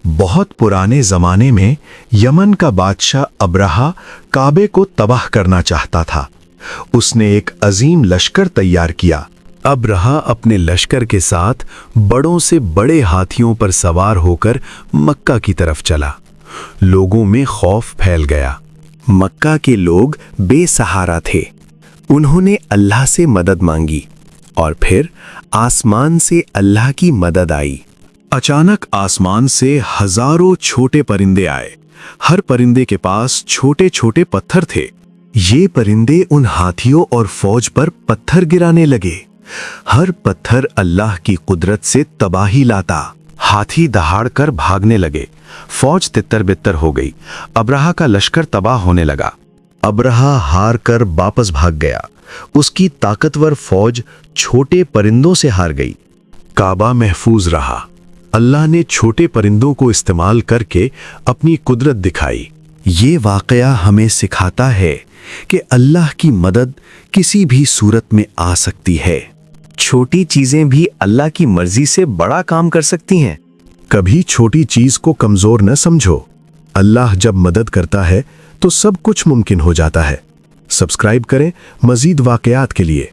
बहुत पुराने जमाने में यमन का बादशाह अब्रहा काबे को तबाह करना चाहता था। उसने एक अजीम लश्कर तैयार किया। अब्रहा अपने लश्कर के साथ बड़ों से बड़े हाथियों पर सवार होकर मक्का की तरफ चला। लोगों में खौफ फैल गया। मक्का के लोग बेसहारा थे। उन्होंने अल्लाह से मदद मांगी और फिर आसमान से अल्लाह की मदद आई। अचानक आसमान से हजारों छोटे परिंदे आए। हर परिंदे के पास छोटे छोटे पत्थर थे। ये परिंदे उन हाथियों और फौज पर पत्थर गिराने लगे। हर पत्थर अल्लाह की कुदरत से तबाही लाता। हाथी दहाड़कर भागने लगे। फौज तितर बितर हो गई। अब्रहा का लश्कर तबाह होने लगा। अब्रहा हार कर वापस भाग गया। उसकी ताकतवर फौज छोटे परिंदों से हार गई। काबा महफूज रहा। अल्लाह ने छोटे परिंदों को इस्तेमाल करके अपनी कुदरत दिखाई। ये वाकया हमें सिखाता है कि अल्लाह की मदद किसी भी सूरत में आ सकती है। छोटी चीजें भी अल्लाह की मर्जी से बड़ा काम कर सकती हैं। कभी छोटी चीज को कमजोर न समझो। अल्लाह जब मदद करता है तो सब कुछ मुमकिन हो जाता है। सब्सक्राइब करें मजीद वाकयात के लिए।